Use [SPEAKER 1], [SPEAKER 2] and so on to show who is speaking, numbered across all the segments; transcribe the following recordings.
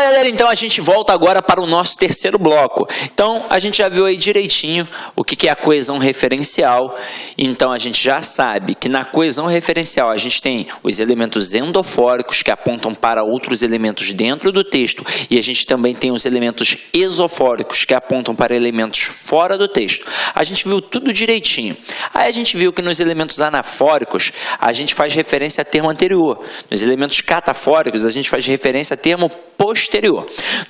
[SPEAKER 1] Galera, então a gente volta agora para o nosso terceiro bloco. Então a gente já viu aí direitinho o que é a coesão referencial. Então a gente já sabe que na coesão referencial a gente tem os elementos endofóricos que apontam para outros elementos dentro do texto, e a gente também tem os elementos esofóricos que apontam para elementos fora do texto. A gente viu tudo direitinho. Aí a gente viu que nos elementos anafóricos a gente faz referência a termo anterior. Nos elementos catafóricos a gente faz referência a termo posterior.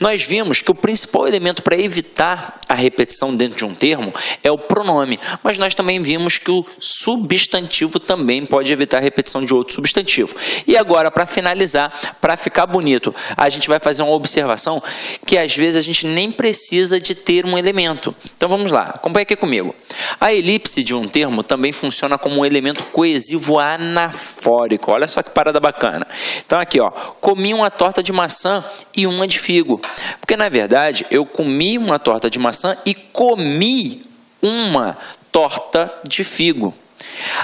[SPEAKER 1] Nós vimos que o principal elemento para evitar a repetição dentro de um termo é o pronome, mas nós também vimos que o substantivo também pode evitar a repetição de outro substantivo. E agora, para finalizar, para ficar bonito, a gente vai fazer uma observação que às vezes a gente nem precisa de ter um elemento. Então vamos lá, acompanha aqui comigo. A elipse de um termo também funciona como um elemento coesivo anafórico. Olha só que parada bacana. Então aqui, ó, comi uma torta de maçã e uma de figo. Porque na verdade eu comi uma torta de maçã e comi uma torta de figo.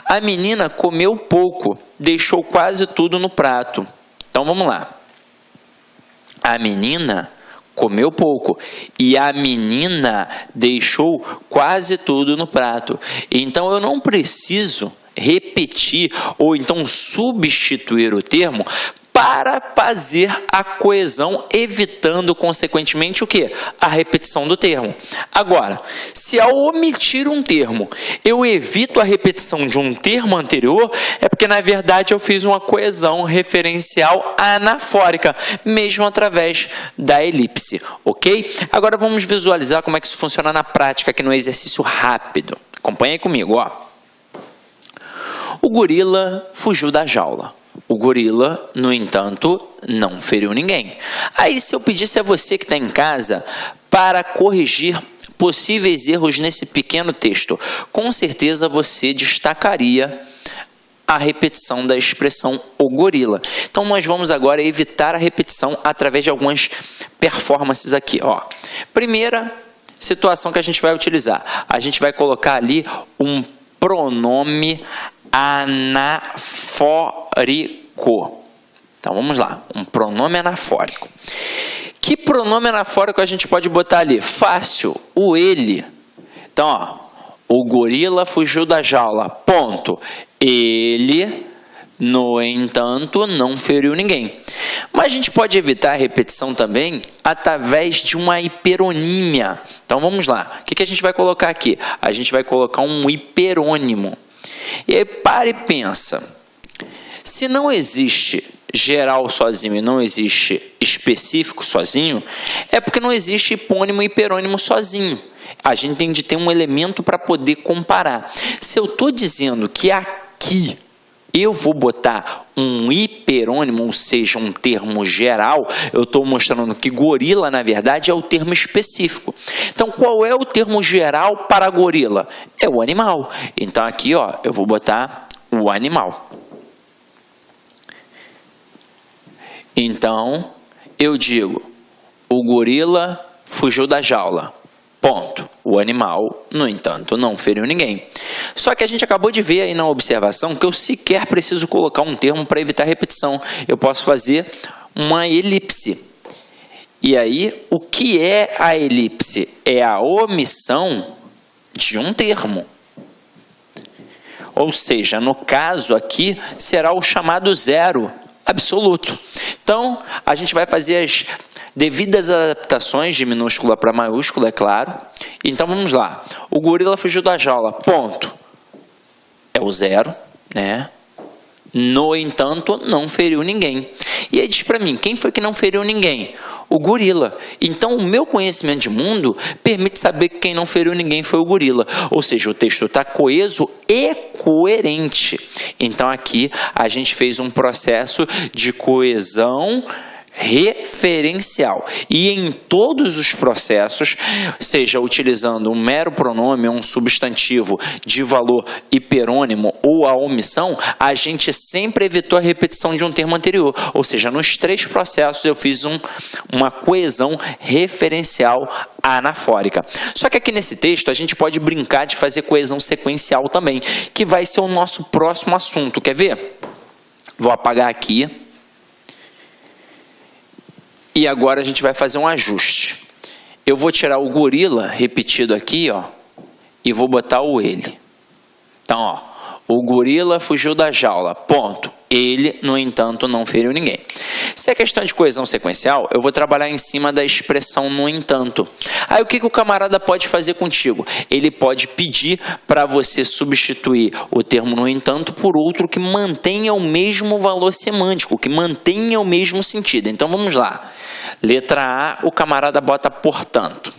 [SPEAKER 1] A menina comeu pouco, deixou quase tudo no prato. Então vamos lá. A menina comeu pouco e a menina deixou quase tudo no prato. Então eu não preciso repetir ou então substituir o termo para fazer a coesão, evitando consequentemente o quê? A repetição do termo. Agora, se ao omitir um termo eu evito a repetição de um termo anterior, é porque na verdade eu fiz uma coesão referencial anafórica, mesmo através da elipse, ok? Agora vamos visualizar como é que isso funciona na prática aqui no exercício rápido. Acompanha aí comigo, ó. O gorila fugiu da jaula. O gorila, no entanto, não feriu ninguém. Aí, se eu pedisse a você que está em casa para corrigir possíveis erros nesse pequeno texto, com certeza você destacaria a repetição da expressão o gorila. Então, nós vamos agora evitar a repetição através de algumas performances aqui, ó. Primeira situação que a gente vai utilizar. A gente vai colocar ali um pronome anafórico. Então vamos lá, um pronome anafórico. Que pronome anafórico a gente pode botar ali? Fácil, o ele. Então, ó, o gorila fugiu da jaula, ponto. Ele, no entanto, não feriu ninguém. Mas a gente pode evitar a repetição também através de uma hiperonímia. Então vamos lá, o que a gente vai colocar aqui? A gente vai colocar um hiperônimo. E aí para e pensa, se não existe geral sozinho e não existe específico sozinho, é porque não existe hipônimo e hiperônimo sozinho. A gente tem de ter um elemento para poder comparar. Se eu estou dizendo que aqui eu vou botar um hiperônimo, ou seja, um termo geral, eu estou mostrando que gorila, na verdade, é o termo específico. Então, qual é o termo geral para gorila? É o animal. Então, aqui, ó, eu vou botar o animal. Então, eu digo, o gorila fugiu da jaula. Ponto. O animal, no entanto, não feriu ninguém. Só que a gente acabou de ver aí na observação que eu sequer preciso colocar um termo para evitar repetição. Eu posso fazer uma elipse. E aí, o que é a elipse? É a omissão de um termo. Ou seja, no caso aqui, será o chamado zero absoluto. Então, a gente vai fazer as devidas adaptações de minúscula para maiúscula, é claro. Então, vamos lá. O gorila fugiu da jaula, ponto. É o zero, né? No entanto, não feriu ninguém. E aí diz para mim, quem foi que não feriu ninguém? O gorila. Então, o meu conhecimento de mundo permite saber que quem não feriu ninguém foi o gorila. Ou seja, o texto está coeso e coerente. Então, aqui a gente fez um processo de coesão referencial. E em todos os processos, seja utilizando um mero pronome ou um substantivo de valor hiperônimo ou a omissão, a gente sempre evitou a repetição de um termo anterior. Ou seja, nos três processos eu fiz uma coesão referencial anafórica. Só que aqui nesse texto a gente pode brincar de fazer coesão sequencial também, que vai ser o nosso próximo assunto. Quer ver? Vou apagar aqui. E agora a gente vai fazer um ajuste. Eu vou tirar o gorila repetido aqui, ó, e vou botar o ele. Então, ó, o gorila fugiu da jaula, ponto. Ele, no entanto, não feriu ninguém. Se é questão de coesão sequencial, eu vou trabalhar em cima da expressão no entanto. Aí o que o camarada pode fazer contigo? Ele pode pedir para você substituir o termo no entanto por outro que mantenha o mesmo valor semântico, que mantenha o mesmo sentido. Então vamos lá. Letra A, o camarada bota portanto.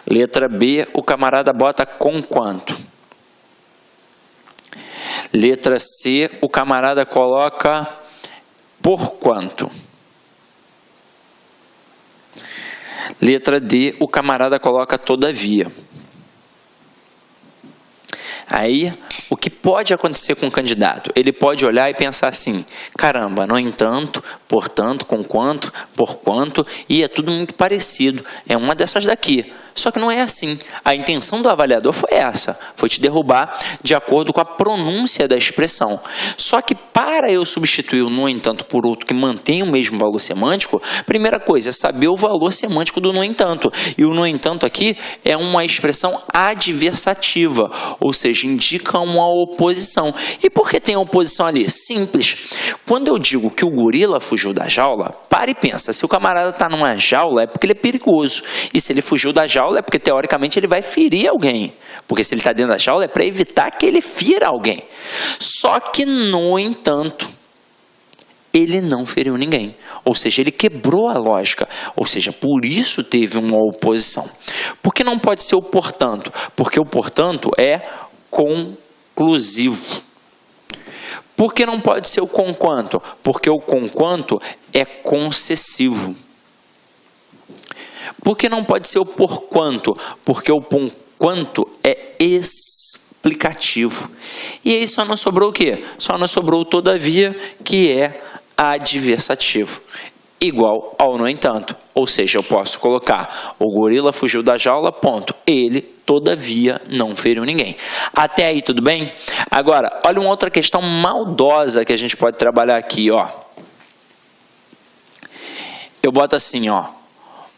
[SPEAKER 1] Letra B, o camarada bota conquanto. Letra C, o camarada coloca porquanto. Letra D, o camarada coloca todavia. Aí, o que pode acontecer com o candidato? Ele pode olhar e pensar assim, caramba, no entanto, portanto, conquanto, porquanto, e é tudo muito parecido. É uma dessas daqui. Só que não é assim. A intenção do avaliador foi essa, foi te derrubar de acordo com a pronúncia da expressão. Só que para eu substituir o no entanto por outro que mantém o mesmo valor semântico, primeira coisa é saber o valor semântico do no entanto. E o no entanto aqui é uma expressão adversativa, ou seja, indica uma oposição. E por que tem a oposição ali? Simples. Quando eu digo que o gorila fugiu da jaula, para e pensa, se o camarada está numa jaula é porque ele é perigoso. E se ele fugiu da jaula é porque, teoricamente, ele vai ferir alguém. Porque se ele está dentro da jaula é para evitar que ele fira alguém. Só que, no entanto, ele não feriu ninguém. Ou seja, ele quebrou a lógica. Ou seja, por isso teve uma oposição. Por que não pode ser o portanto? Porque o portanto é conclusivo. Por que não pode ser o conquanto? Porque o conquanto é concessivo. Por que não pode ser o porquanto? Porque o porquanto é explicativo. E aí só não sobrou o quê? Só não sobrou o todavia, que é adversativo. Igual ao no entanto. Ou seja, eu posso colocar o gorila fugiu da jaula, ponto. Ele, todavia, não feriu ninguém. Até aí, tudo bem? Agora, olha uma outra questão maldosa que a gente pode trabalhar aqui, ó. Eu boto assim, ó.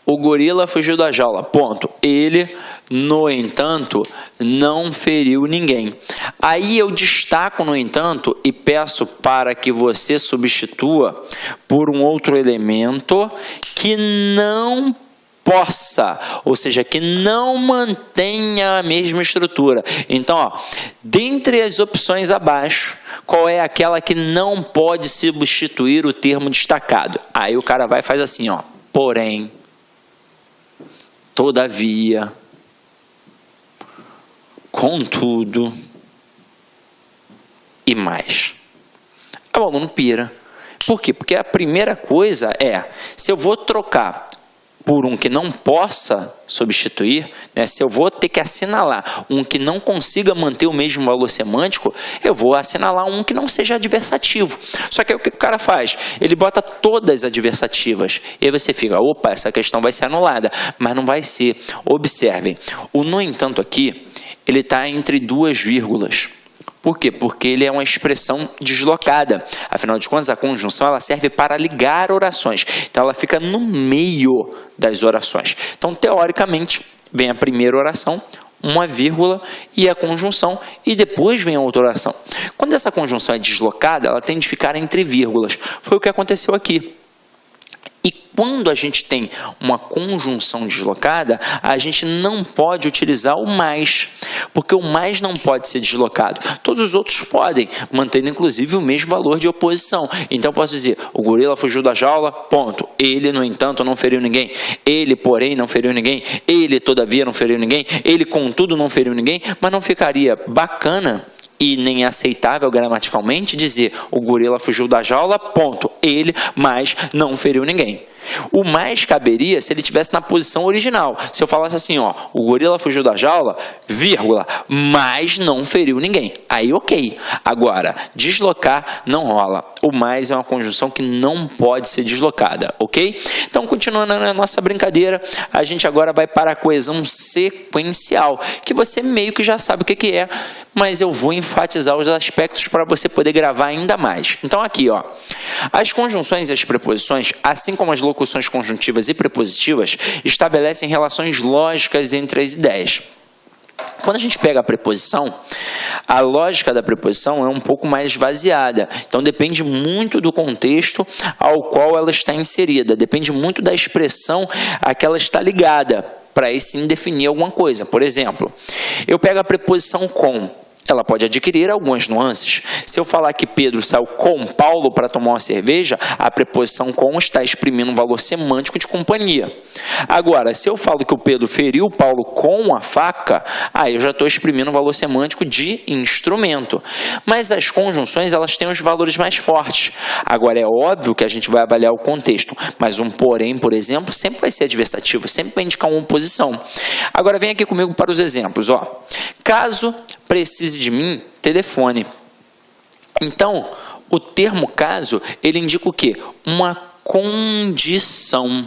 [SPEAKER 1] O gorila fugiu da jaula, ponto. Ele, no entanto, não feriu ninguém. Aí eu destaco, no entanto, e peço para que você substitua por um outro elemento que não possa, ou seja, que não mantenha a mesma estrutura. Então, ó, dentre as opções abaixo, qual é aquela que não pode substituir o termo destacado? Aí o cara vai e faz assim, ó, porém, todavia, contudo e mais. O aluno pira. Por quê? Porque a primeira coisa é, se eu vou trocar por um que não possa substituir, né, se eu vou ter que assinalar um que não consiga manter o mesmo valor semântico, eu vou assinalar um que não seja adversativo. Só que aí o que o cara faz? Ele bota todas adversativas. E aí você fica, opa, essa questão vai ser anulada. Mas não vai ser. Observem, o no entanto aqui, ele está entre duas vírgulas. Por quê? Porque ele é uma expressão deslocada. Afinal de contas, a conjunção ela serve para ligar orações. Então, ela fica no meio das orações. Então, teoricamente, vem a primeira oração, uma vírgula e a conjunção, e depois vem a outra oração. Quando essa conjunção é deslocada, ela tem de ficar entre vírgulas. Foi o que aconteceu aqui. E quando a gente tem uma conjunção deslocada, a gente não pode utilizar o mais, porque o mais não pode ser deslocado. Todos os outros podem, mantendo inclusive o mesmo valor de oposição. Então eu posso dizer, o gorila fugiu da jaula, ponto. Ele, no entanto, não feriu ninguém. Ele, porém, não feriu ninguém. Ele, todavia, não feriu ninguém. Ele, contudo, não feriu ninguém. Mas não ficaria bacana e nem aceitável gramaticalmente dizer o gorila fugiu da jaula, ponto. Ele, mas não feriu ninguém. O mais caberia se ele estivesse na posição original. Se eu falasse assim, ó, o gorila fugiu da jaula, vírgula, mas não feriu ninguém. Aí ok. Agora, deslocar não rola. O mais é uma conjunção que não pode ser deslocada, ok? Então, continuando na nossa brincadeira, a gente agora vai para a coesão sequencial, que você meio que já sabe o que é, mas eu vou enfatizar os aspectos para você poder gravar ainda mais. Então, aqui, ó, as conjunções e as preposições, assim como as locuções conjuntivas e prepositivas estabelecem relações lógicas entre as ideias. Quando a gente pega a preposição, a lógica da preposição é um pouco mais esvaziada. Então, depende muito do contexto ao qual ela está inserida. Depende muito da expressão a que ela está ligada, para aí sim definir alguma coisa. Por exemplo, eu pego a preposição com. Ela pode adquirir algumas nuances. Se eu falar que Pedro saiu com Paulo para tomar uma cerveja, a preposição com está exprimindo um valor semântico de companhia. Agora, se eu falo que o Pedro feriu Paulo com a faca, aí eu já estou exprimindo um valor semântico de instrumento. Mas as conjunções, elas têm os valores mais fortes. Agora, é óbvio que a gente vai avaliar o contexto, mas um porém, por exemplo, sempre vai ser adversativo, sempre vai indicar uma oposição. Agora, vem aqui comigo para os exemplos. Caso precise de mim, telefone. Então, o termo caso, ele indica o quê? Uma condição.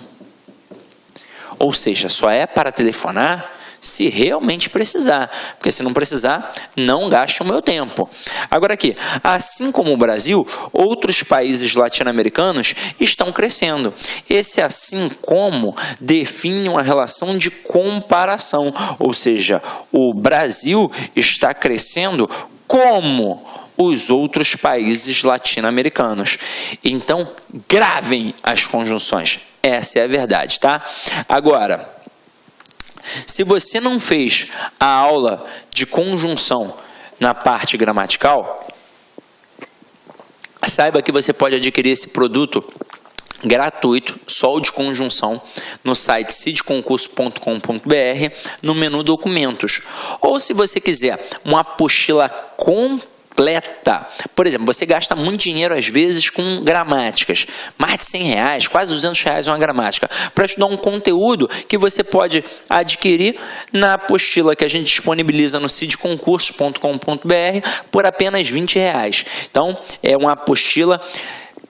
[SPEAKER 1] Ou seja, só é para telefonar se realmente precisar. Porque se não precisar, não gaste o meu tempo. Agora aqui, assim como o Brasil, outros países latino-americanos estão crescendo. Esse assim como define uma relação de comparação. Ou seja, o Brasil está crescendo como os outros países latino-americanos. Então, gravem as conjunções. Essa é a verdade, tá? Agora, se você não fez a aula de conjunção na parte gramatical, saiba que você pode adquirir esse produto gratuito, só o de conjunção, no site cidconcurso.com.br, no menu documentos. Ou se você quiser uma apostila completa, por exemplo, você gasta muito dinheiro às vezes com gramáticas, mais de R$100, quase R$200 uma gramática, para estudar um conteúdo que você pode adquirir na apostila que a gente disponibiliza no cidconcurso.com.br por apenas R$20. Então, é uma apostila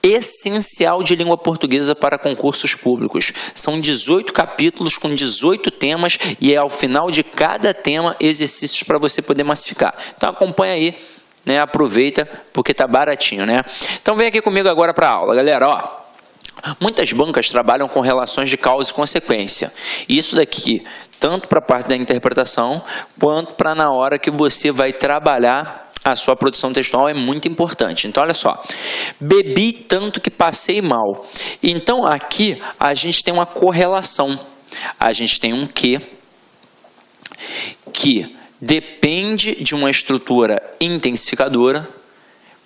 [SPEAKER 1] essencial de língua portuguesa para concursos públicos. São 18 capítulos com 18 temas e é ao final de cada tema exercícios para você poder massificar. Então, acompanha aí. Aproveita porque tá baratinho, né? Então vem aqui comigo agora para a aula, galera. Muitas bancas trabalham com relações de causa e consequência. Isso daqui, tanto para a parte da interpretação, quanto para na hora que você vai trabalhar a sua produção textual, é muito importante. Então, olha só. Bebi tanto que passei mal. Então, aqui a gente tem uma correlação. A gente tem um que depende de uma estrutura intensificadora,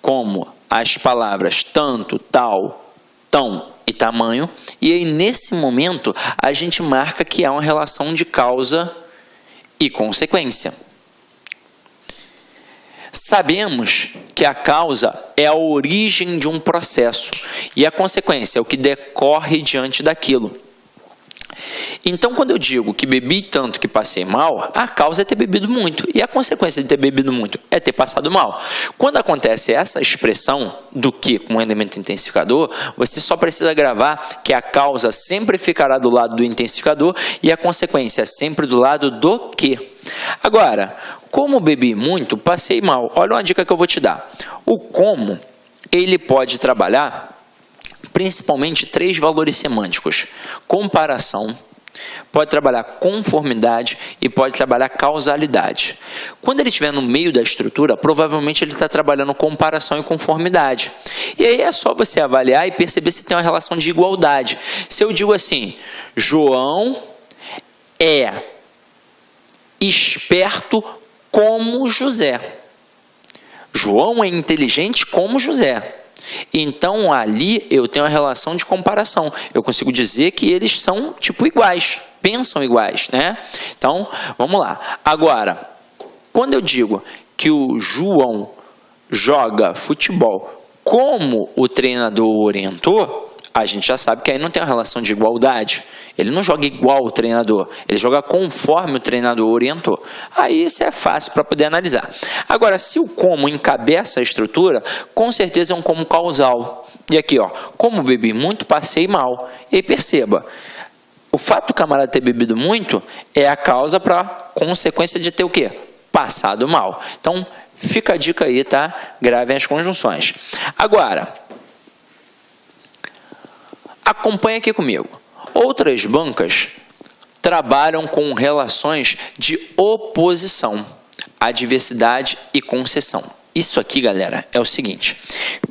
[SPEAKER 1] como as palavras tanto, tal, tão e tamanho, e aí nesse momento a gente marca que há uma relação de causa e consequência. Sabemos que a causa é a origem de um processo e a consequência é o que decorre diante daquilo. Então, quando eu digo que bebi tanto que passei mal, a causa é ter bebido muito. E a consequência de ter bebido muito é ter passado mal. Quando acontece essa expressão do que com um elemento intensificador, você só precisa gravar que a causa sempre ficará do lado do intensificador e a consequência é sempre do lado do que. Agora, como bebi muito, passei mal. Olha uma dica que eu vou te dar. O como, ele pode trabalhar principalmente 3 valores semânticos: comparação, pode trabalhar conformidade e pode trabalhar causalidade. Quando ele estiver no meio da estrutura, provavelmente ele está trabalhando comparação e conformidade. E aí é só você avaliar e perceber se tem uma relação de igualdade. Se eu digo assim, João é esperto como José. João é inteligente como José. Então, ali eu tenho uma relação de comparação. Eu consigo dizer que eles são, tipo, iguais, pensam iguais, né? Então, vamos lá. Agora, quando eu digo que o João joga futebol como o treinador orientou, a gente já sabe que aí não tem uma relação de igualdade. Ele não joga igual o treinador, ele joga conforme o treinador orientou. Aí isso é fácil para poder analisar. Agora, se o como encabeça a estrutura, com certeza é um como causal. E aqui, como bebi muito, passei mal. E aí perceba, o fato do camarada ter bebido muito é a causa para a consequência de ter o quê? Passado mal. Então, fica a dica aí, tá? Gravem as conjunções. Agora, Acompanha aqui comigo. Outras bancas trabalham com relações de oposição, adversidade e concessão. Isso aqui, galera, é o seguinte.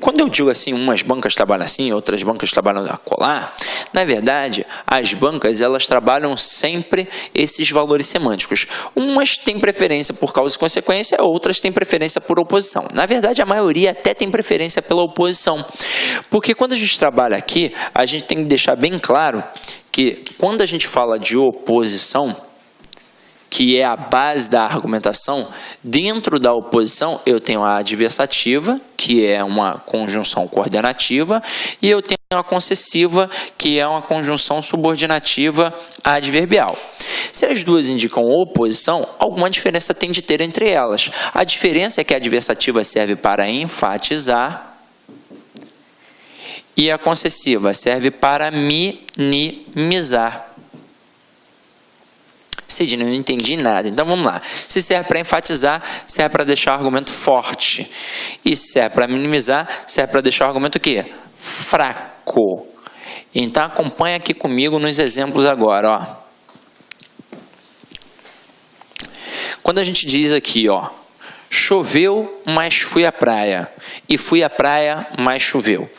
[SPEAKER 1] Quando eu digo assim, umas bancas trabalham assim, outras bancas trabalham acolá, na verdade, as bancas, elas trabalham sempre esses valores semânticos. Umas têm preferência por causa e consequência, outras têm preferência por oposição. Na verdade, a maioria até tem preferência pela oposição. Porque quando a gente trabalha aqui, a gente tem que deixar bem claro que quando a gente fala de oposição, que é a base da argumentação, dentro da oposição eu tenho a adversativa, que é uma conjunção coordenativa, e eu tenho a concessiva, que é uma conjunção subordinativa adverbial. Se as duas indicam oposição, alguma diferença tem de ter entre elas. A diferença é que a adversativa serve para enfatizar e a concessiva serve para minimizar. Sidney, não entendi nada. Então vamos lá. Se serve para enfatizar, serve para deixar o argumento forte. E se serve para minimizar, serve para deixar o argumento o quê? Fraco. Então acompanha aqui comigo nos exemplos agora, ó. Quando a gente diz aqui, ó, choveu, mas fui à praia. E fui à praia, mas choveu.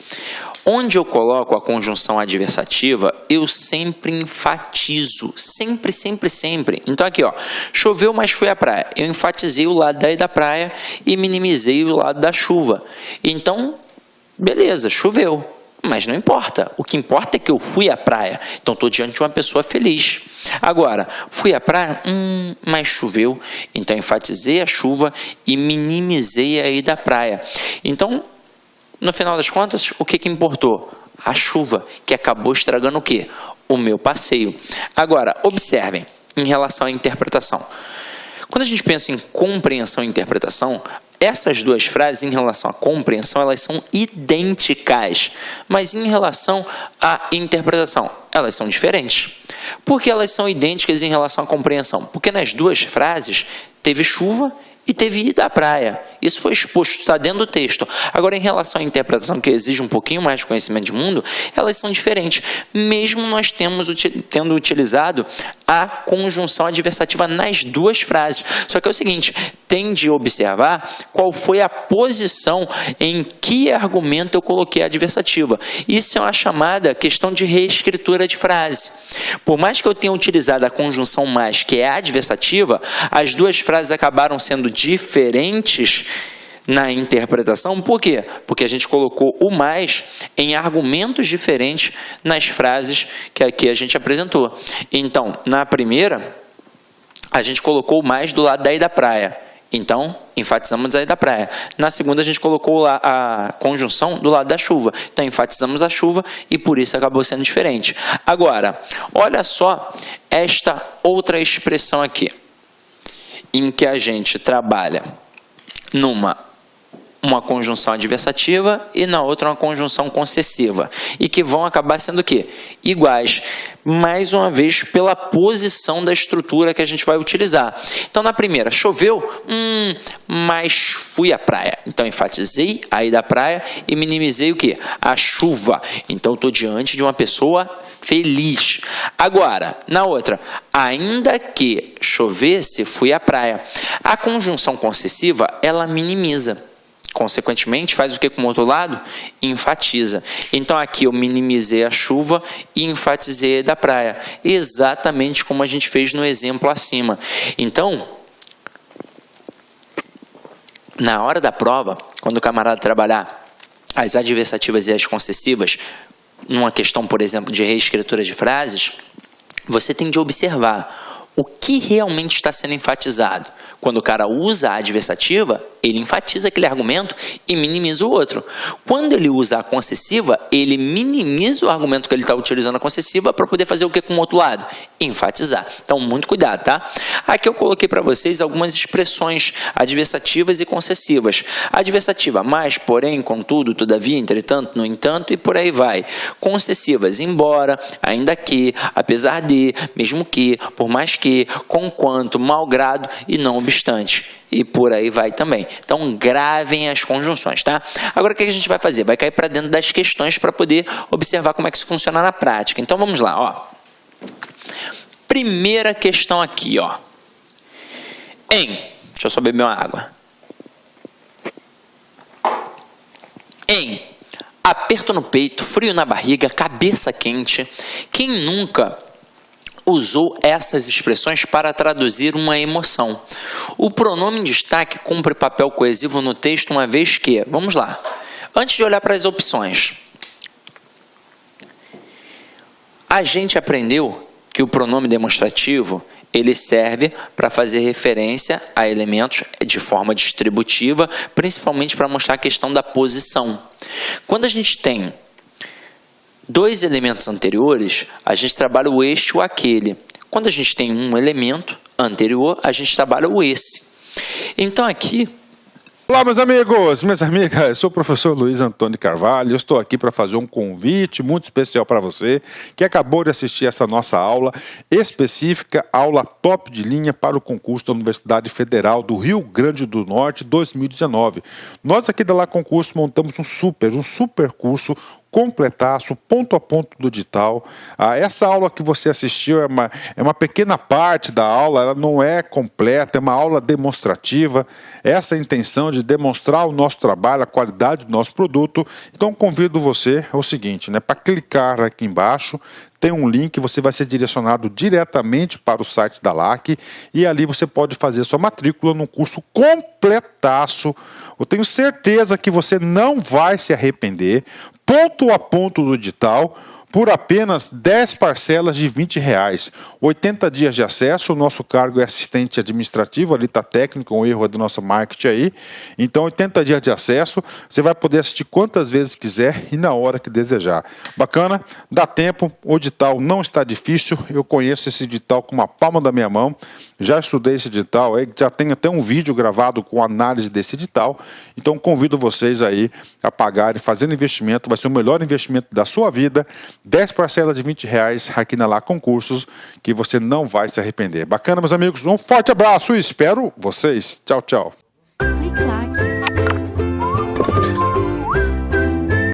[SPEAKER 1] Onde eu coloco a conjunção adversativa, eu sempre enfatizo. Sempre, sempre, sempre. Então aqui, ó, choveu, mas fui à praia. Eu enfatizei o lado daí da praia e minimizei o lado da chuva. Então, beleza, choveu. Mas não importa. O que importa é que eu fui à praia. Então, estou diante de uma pessoa feliz. Agora, fui à praia, mas choveu. Então, enfatizei a chuva e minimizei a ida à praia. Então, no final das contas, o que importou? A chuva, que acabou estragando o quê? O meu passeio. Agora, observem, em relação à interpretação. Quando a gente pensa em compreensão e interpretação, essas duas frases, em relação à compreensão, elas são idênticas. Mas em relação à interpretação, elas são diferentes. Por que elas são idênticas em relação à compreensão? Porque nas duas frases teve chuva e teve ida à praia. Isso foi exposto, está dentro do texto. Agora, em relação à interpretação, que exige um pouquinho mais de conhecimento de mundo, elas são diferentes. Mesmo nós tendo utilizado a conjunção adversativa nas duas frases. Só que é o seguinte, tem de observar qual foi a posição em que argumento eu coloquei a adversativa. Isso é uma chamada questão de reescritura de frase. Por mais que eu tenha utilizado a conjunção mais, que é a adversativa, as duas frases acabaram sendo diferentes na interpretação. Por quê? Porque a gente colocou o mais em argumentos diferentes nas frases que aqui a gente apresentou. Então, na primeira, a gente colocou o mais do lado da ida à praia. Então, enfatizamos a ida à praia. Na segunda, a gente colocou a conjunção do lado da chuva. Então, enfatizamos a chuva e por isso acabou sendo diferente. Agora, olha só esta outra expressão aqui, em que a gente trabalha uma conjunção adversativa e na outra uma conjunção concessiva, e que vão acabar sendo o quê? Iguais, mais uma vez pela posição da estrutura que a gente vai utilizar. Então, na primeira, choveu, mas fui à praia. Então, enfatizei a ida à praia e minimizei o quê? A chuva. Então, estou diante de uma pessoa feliz. Agora, na outra, ainda que chovesse, fui à praia. A conjunção concessiva, ela minimiza. Consequentemente, faz o que com o outro lado? Enfatiza. Então, aqui eu minimizei a chuva e enfatizei a da praia. Exatamente como a gente fez no exemplo acima. Então, na hora da prova, quando o camarada trabalhar as adversativas e as concessivas, numa questão, por exemplo, de reescritura de frases, você tem de observar o que realmente está sendo enfatizado. Quando o cara usa a adversativa, ele enfatiza aquele argumento e minimiza o outro. Quando ele usa a concessiva, ele minimiza o argumento que ele está utilizando a concessiva para poder fazer o que com o outro lado? Enfatizar. Então, muito cuidado, tá? Aqui eu coloquei para vocês algumas expressões adversativas e concessivas. Adversativa, mas, porém, contudo, todavia, entretanto, no entanto, e por aí vai. Concessivas, embora, ainda que, apesar de, mesmo que, por mais que, conquanto, malgrado e não obstante. e por aí vai também. Então, gravem as conjunções, tá? Agora, o que a gente vai fazer? Vai cair para dentro das questões para poder observar como é que isso funciona na prática. Então, vamos lá, ó. Primeira questão aqui, ó. Deixa eu só beber uma água. Aperto no peito, frio na barriga, cabeça quente. Quem nunca usou essas expressões para traduzir uma emoção? O pronome em destaque cumpre papel coesivo no texto, uma vez que, vamos lá, antes de olhar para as opções, a gente aprendeu que o pronome demonstrativo ele serve para fazer referência a elementos de forma distributiva, principalmente para mostrar a questão da posição. Quando a gente tem dois elementos anteriores, a gente trabalha o este ou aquele. Quando a gente tem um elemento anterior, a gente trabalha o esse. Então aqui...
[SPEAKER 2] Olá, meus amigos, minhas amigas, eu sou o professor Luiz Antônio Carvalho, eu estou aqui para fazer um convite muito especial para você que acabou de assistir essa nossa aula específica, aula top de linha para o concurso da Universidade Federal do Rio Grande do Norte 2019. Nós aqui da La Concurso montamos um super curso completaço, ponto a ponto do digital. Essa aula que você assistiu é uma pequena parte da aula, ela não é completa, é uma aula demonstrativa. Essa é a intenção de demonstrar o nosso trabalho, a qualidade do nosso produto. Então convido você ao seguinte, para clicar aqui embaixo, tem um link, você vai ser direcionado diretamente para o site da LAC e ali você pode fazer sua matrícula num curso completaço. Eu tenho certeza que você não vai se arrepender, ponto a ponto do digital, por apenas 10 parcelas de R$20. 80 dias de acesso, o nosso cargo é assistente administrativo, ali está técnico, um erro do nosso marketing aí. Então, 80 dias de acesso, você vai poder assistir quantas vezes quiser e na hora que desejar. Bacana? Dá tempo, o digital não está difícil, eu conheço esse digital com uma palma da minha mão, já estudei esse digital, já tenho até um vídeo gravado com análise desse digital, então convido vocês aí a pagarem, fazendo investimento, vai ser o melhor investimento da sua vida, 10 parcelas de R$20 aqui na La Concursos, que você não vai se arrepender. Bacana, meus amigos? Um forte abraço e espero vocês. Tchau, tchau.
[SPEAKER 3] Clique lá.